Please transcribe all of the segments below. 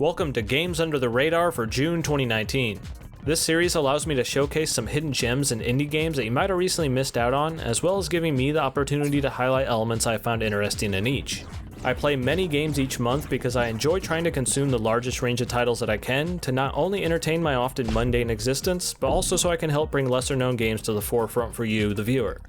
Welcome to Games Under the Radar for June 2019. This series allows me to showcase some hidden gems and indie games that you might have recently missed out on, as well as giving me the opportunity to highlight elements I found interesting in each. I play many games each month because I enjoy trying to consume the largest range of titles that I can to not only entertain my often mundane existence, but also so I can help bring lesser known games to the forefront for you, the viewer.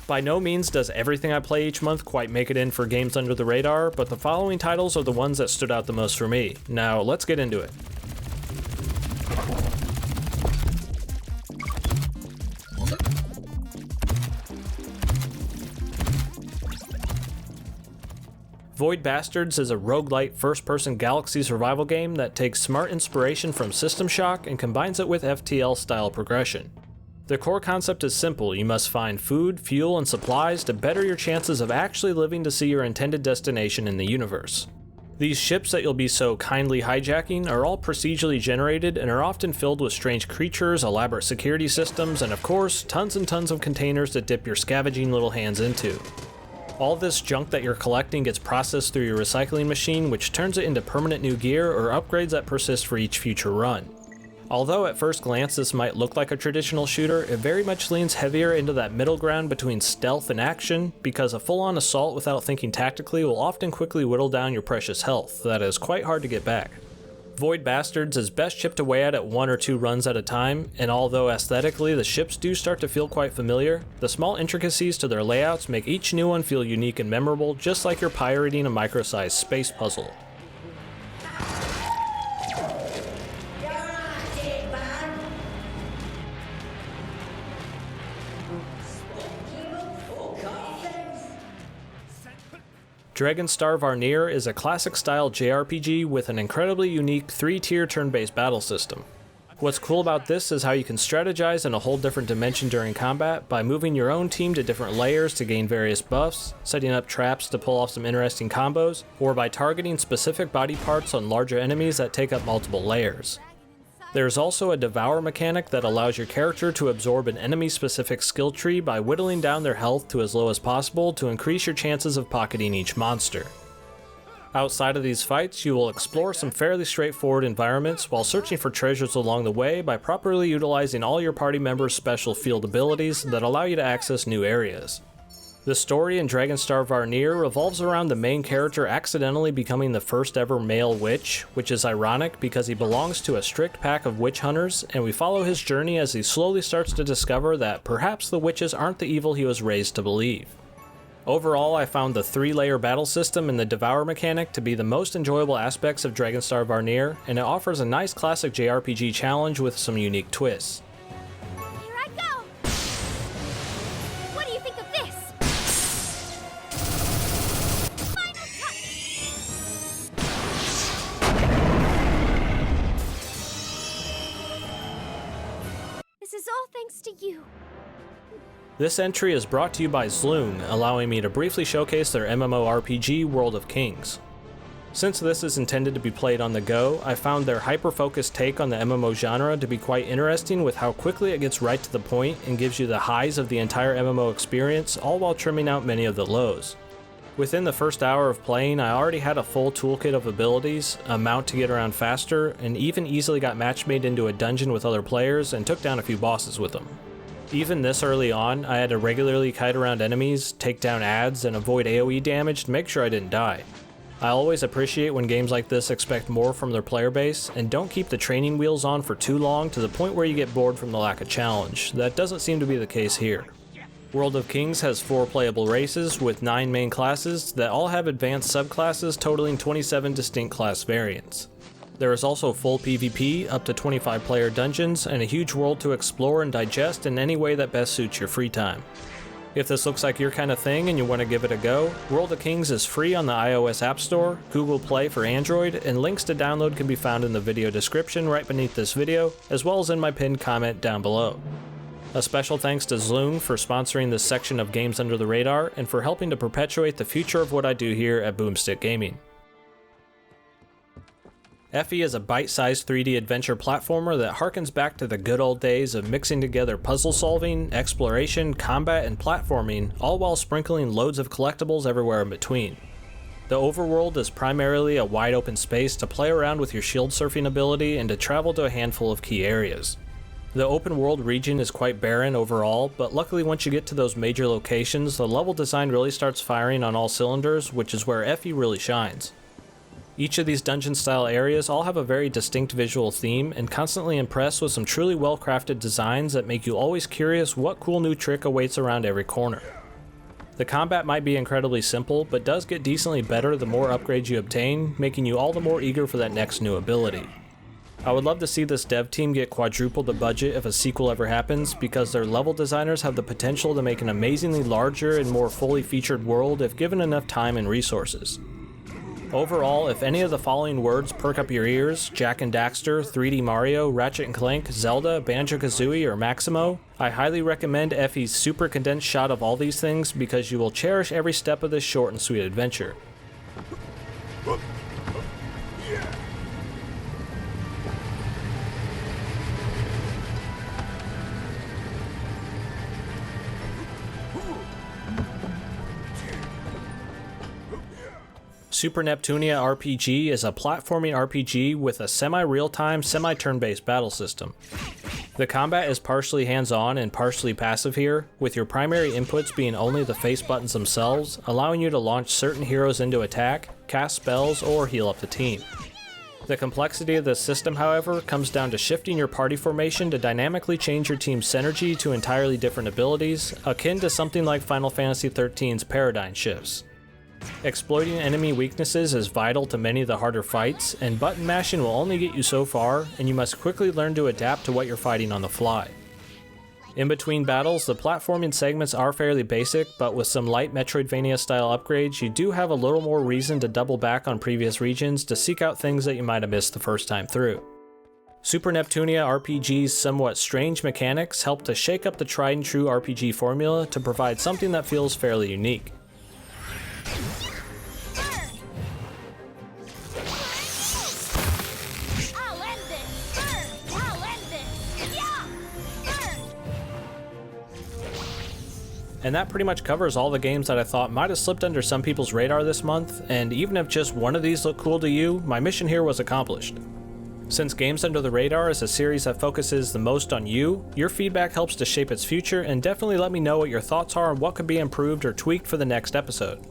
By no means does everything I play each month quite make it in for Games Under the Radar, but the following titles are the ones that stood out the most for me. Now, let's get into it. Void Bastards is a roguelite first-person galaxy survival game that takes smart inspiration from System Shock and combines it with FTL-style progression. The core concept is simple: you must find food, fuel, and supplies to better your chances of actually living to see your intended destination in the universe. These ships that you'll be so kindly hijacking are all procedurally generated and are often filled with strange creatures, elaborate security systems, and of course, tons and tons of containers to dip your scavenging little hands into. All this junk that you're collecting gets processed through your recycling machine, which turns it into permanent new gear or upgrades that persist for each future run. Although at first glance this might look like a traditional shooter, it very much leans heavier into that middle ground between stealth and action, because a full-on assault without thinking tactically will often quickly whittle down your precious health that is quite hard to get back. Void Bastards is best chipped away at 1 or 2 runs at a time, and although aesthetically the ships do start to feel quite familiar, the small intricacies to their layouts make each new one feel unique and memorable, just like you're pirating a micro-sized space puzzle. Dragon Star Varnir is a classic-style JRPG with an incredibly unique 3-tier turn-based battle system. What's cool about this is how you can strategize in a whole different dimension during combat by moving your own team to different layers to gain various buffs, setting up traps to pull off some interesting combos, or by targeting specific body parts on larger enemies that take up multiple layers. There's also a devour mechanic that allows your character to absorb an enemy-specific skill tree by whittling down their health to as low as possible to increase your chances of pocketing each monster. Outside of these fights, you will explore some fairly straightforward environments while searching for treasures along the way by properly utilizing all your party members' special field abilities that allow you to access new areas. The story in Dragon Star Varnir revolves around the main character accidentally becoming the first ever male witch, which is ironic because he belongs to a strict pack of witch hunters, and we follow his journey as he slowly starts to discover that perhaps the witches aren't the evil he was raised to believe. Overall, I found the 3-layer battle system and the devour mechanic to be the most enjoyable aspects of Dragon Star Varnir, and it offers a nice classic JRPG challenge with some unique twists. This is all thanks to you. This entry is brought to you by Zloon, allowing me to briefly showcase their MMORPG World of Kings. Since this is intended to be played on the go, I found their hyper-focused take on the MMO genre to be quite interesting with how quickly it gets right to the point and gives you the highs of the entire MMO experience, all while trimming out many of the lows. Within the first hour of playing, I already had a full toolkit of abilities, a mount to get around faster, and even easily got matchmade into a dungeon with other players and took down a few bosses with them. Even this early on, I had to regularly kite around enemies, take down adds, and avoid AoE damage to make sure I didn't die. I always appreciate when games like this expect more from their player base, and don't keep the training wheels on for too long to the point where you get bored from the lack of challenge. That doesn't seem to be the case here. World of Kings has 4 playable races with 9 main classes that all have advanced subclasses totaling 27 distinct class variants. There is also full PvP, up to 25 player dungeons, and a huge world to explore and digest in any way that best suits your free time. If this looks like your kind of thing and you want to give it a go, World of Kings is free on the iOS App Store, Google Play for Android, and links to download can be found in the video description right beneath this video, as well as in my pinned comment down below. A special thanks to Zloon for sponsoring this section of Games Under the Radar and for helping to perpetuate the future of what I do here at Boomstick Gaming. Effie is a bite-sized 3D adventure platformer that harkens back to the good old days of mixing together puzzle solving, exploration, combat, and platforming, all while sprinkling loads of collectibles everywhere in between. The overworld is primarily a wide open space to play around with your shield surfing ability and to travel to a handful of key areas. The open world region is quite barren overall, but luckily once you get to those major locations, the level design really starts firing on all cylinders, which is where Effie really shines. Each of these dungeon style areas all have a very distinct visual theme and constantly impress with some truly well crafted designs that make you always curious what cool new trick awaits around every corner. The combat might be incredibly simple, but does get decently better the more upgrades you obtain, making you all the more eager for that next new ability. I would love to see this dev team get quadruple the budget if a sequel ever happens, because their level designers have the potential to make an amazingly larger and more fully featured world if given enough time and resources. Overall, if any of the following words perk up your ears, Jak and Daxter, 3D Mario, Ratchet & Clank, Zelda, Banjo-Kazooie, or Maximo, I highly recommend Effie's super condensed shot of all these things because you will cherish every step of this short and sweet adventure. Super Neptunia RPG is a platforming RPG with a semi-real-time, semi-turn-based battle system. The combat is partially hands-on and partially passive here, with your primary inputs being only the face buttons themselves, allowing you to launch certain heroes into attack, cast spells, or heal up the team. The complexity of this system, however, comes down to shifting your party formation to dynamically change your team's synergy to entirely different abilities, akin to something like Final Fantasy XIII's paradigm shifts. Exploiting enemy weaknesses is vital to many of the harder fights, and button mashing will only get you so far, and you must quickly learn to adapt to what you're fighting on the fly. In between battles, the platforming segments are fairly basic, but with some light Metroidvania style upgrades, you do have a little more reason to double back on previous regions to seek out things that you might have missed the first time through. Super Neptunia RPG's somewhat strange mechanics help to shake up the tried and true RPG formula to provide something that feels fairly unique. And that pretty much covers all the games that I thought might have slipped under some people's radar this month, and even if just one of these looked cool to you, my mission here was accomplished. Since Games Under the Radar is a series that focuses the most on you, your feedback helps to shape its future, and definitely let me know what your thoughts are on what could be improved or tweaked for the next episode.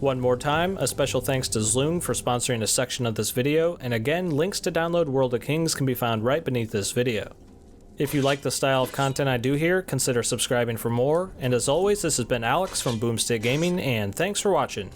One more time, a special thanks to Zloong for sponsoring a section of this video, and again, links to download World of Kings can be found right beneath this video. If you like the style of content I do here, consider subscribing for more, and as always, this has been Alex from Boomstick Gaming, and thanks for watching.